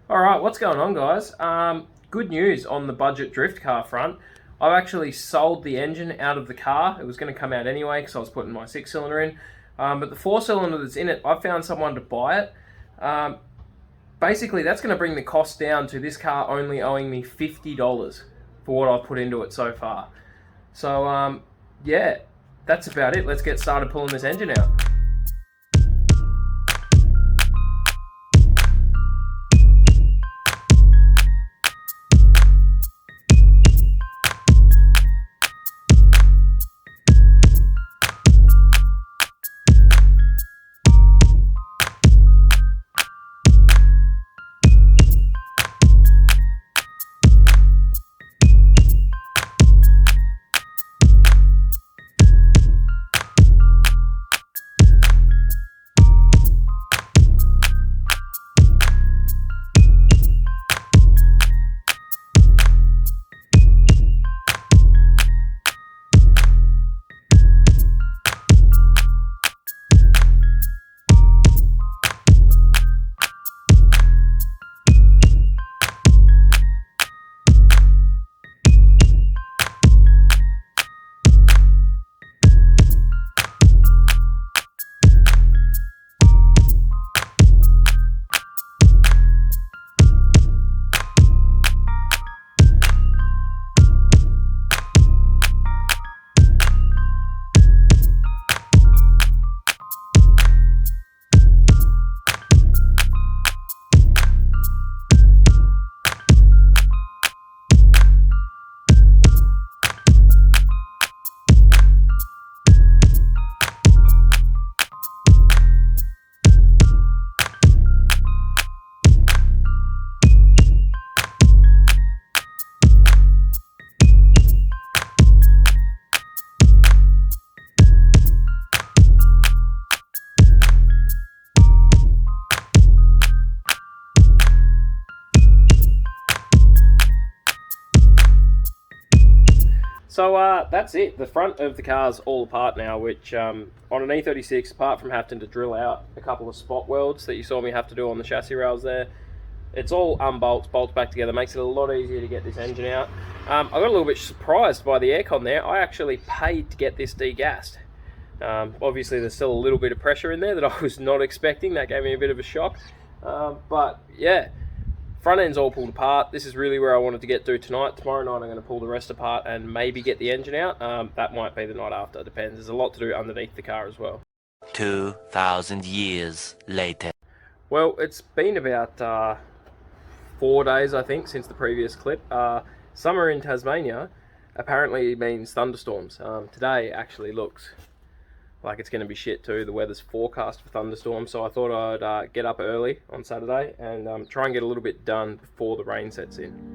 All right, what's going on, guys? Good news on the budget drift car front. I've actually sold the engine out of the car. It was going to come out anyway because I was putting my six-cylinder in. But the four-cylinder that's in it, I found someone to buy it. Basically, that's going to bring the cost down to this car only owing me $50 for what I've put into it so far. So, yeah, that's about it. Let's get started pulling this engine out. So that's it. The front of the car's all apart now, which on an E36, apart from having to drill out a couple of spot welds that you saw me have to do on the chassis rails there, it's all unbolts, bolts back together, makes it a lot easier to get this engine out. I got a little bit surprised by the aircon there. I actually paid to get this degassed. Obviously there's still a little bit of pressure in there that I was not expecting. That gave me a bit of a shock. But yeah. Front end's all pulled apart. This is really where I wanted to get to tonight. Tomorrow night I'm going to pull the rest apart and maybe get the engine out. That might be the night after, depends. There's a lot to do underneath the car as well. 2,000 years later. Well, it's been about 4 days, I think, since the previous clip. Summer in Tasmania apparently means thunderstorms. Today actually looks like it's going to be shit too. The weather's forecast for thunderstorms, so I thought I'd get up early on Saturday and try and get a little bit done before the rain sets in.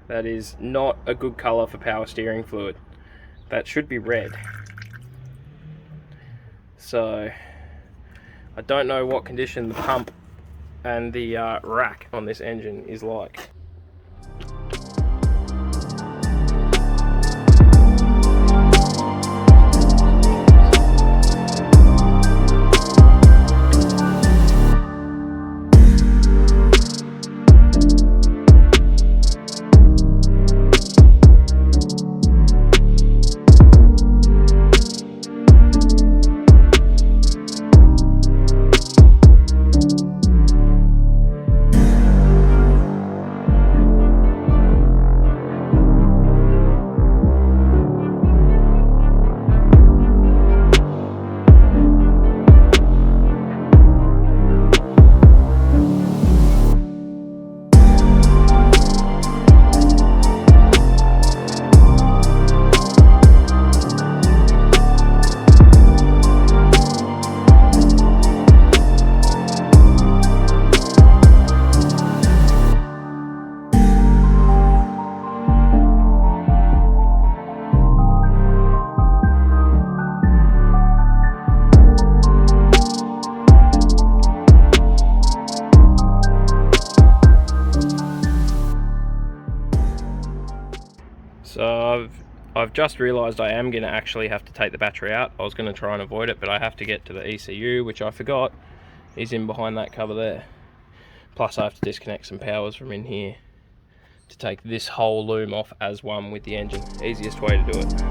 That is not a good colour for power steering fluid. That should be red. So, I don't know what condition the pump and the rack on this engine is like. I've just realised I am going to actually have to take the battery out. I was going to try and avoid it, but I have to get to the ECU, which I forgot is in behind that cover there. Plus I have to disconnect some powers from in here to take this whole loom off as one with the engine. Easiest way to do it.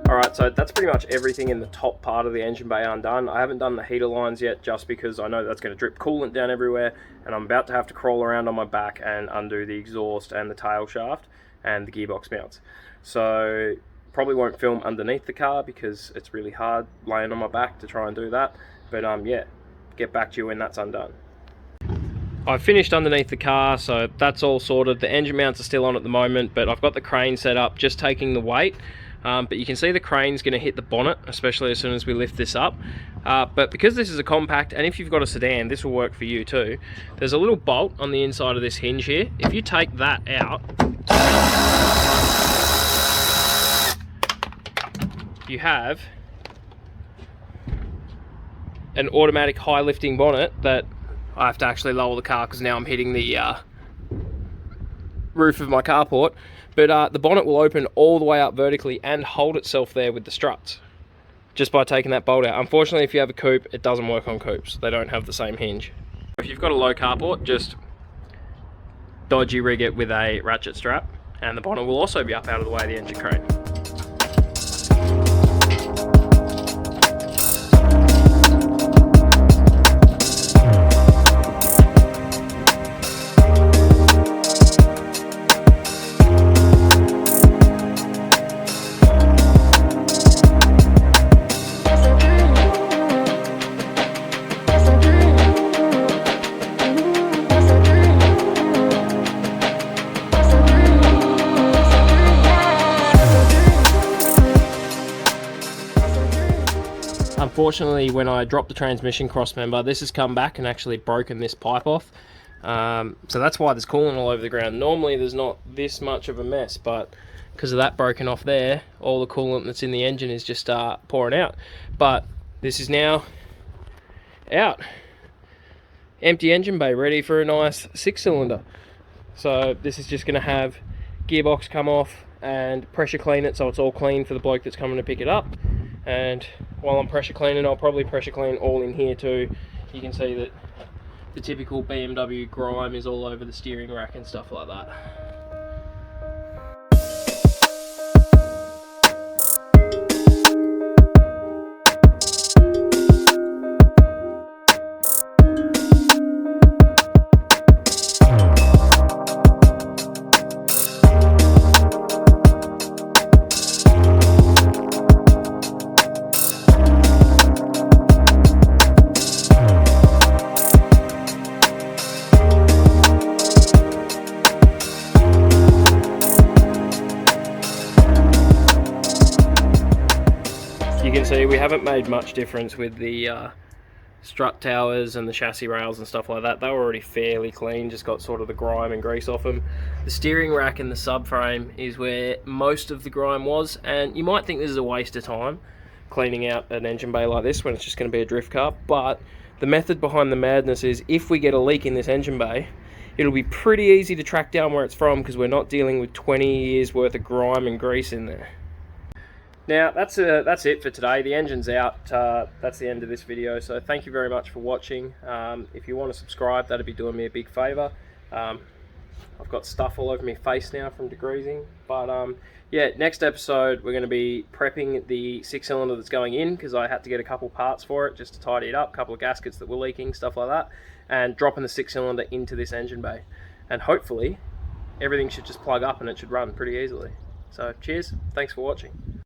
Alright, so that's pretty much everything in the top part of the engine bay undone. I haven't done the heater lines yet just because I know that's going to drip coolant down everywhere, and I'm about to have to crawl around on my back and undo the exhaust and the tail shaft and the gearbox mounts. So probably won't film underneath the car because it's really hard laying on my back to try and do that. But yeah, get back to you when that's undone. I've finished underneath the car, so that's all sorted. The engine mounts are still on at the moment, but I've got the crane set up, just taking the weight. But you can see the crane's going to hit the bonnet, especially as soon as we lift this up. But because this is a compact, and if you've got a sedan, this will work for you too. There's a little bolt on the inside of this hinge here. If you take that out, you have an automatic high lifting bonnet that I have to actually lower the car because now I'm hitting the roof of my carport. But the bonnet will open all the way up vertically and hold itself there with the struts just by taking that bolt out. Unfortunately, if you have a coupe, it doesn't work on coupes. They don't have the same hinge. If you've got a low carport, just dodgy rig it with a ratchet strap, and the bonnet will also be up out of the way of the engine crane. Unfortunately, when I dropped the transmission cross member, this has come back and actually broken this pipe off. So that's why there's coolant all over the ground. Normally there's not this much of a mess, but because of that broken off there, all the coolant that's in the engine is just pouring out. But this is now out. Empty engine bay, ready for a nice 6-cylinder. So this is just going to have gearbox come off and pressure clean it so it's all clean for the bloke that's coming to pick it up. And while I'm pressure cleaning, I'll probably pressure clean all in here too. You can see that the typical BMW grime is all over the steering rack and stuff like that. can see, we haven't made much difference with the strut towers and the chassis rails and stuff like that. They were already fairly clean, just got sort of the grime and grease off them. The steering rack and the subframe is where most of the grime was, and you might think this is a waste of time cleaning out an engine bay like this when it's just going to be a drift car, but the method behind the madness is if we get a leak in this engine bay, it'll be pretty easy to track down where it's from because we're not dealing with 20 years worth of grime and grease in there. Now, that's it for today. The engine's out. That's the end of this video. So thank you very much for watching. If you want to subscribe, that'd be doing me a big favour. I've got stuff all over my face now from degreasing. But yeah, next episode, we're going to be prepping the 6-cylinder that's going in because I had to get a couple parts for it just to tidy it up, a couple of gaskets that were leaking, stuff like that, and dropping the 6-cylinder into this engine bay. And hopefully, everything should just plug up and it should run pretty easily. So cheers. Thanks for watching.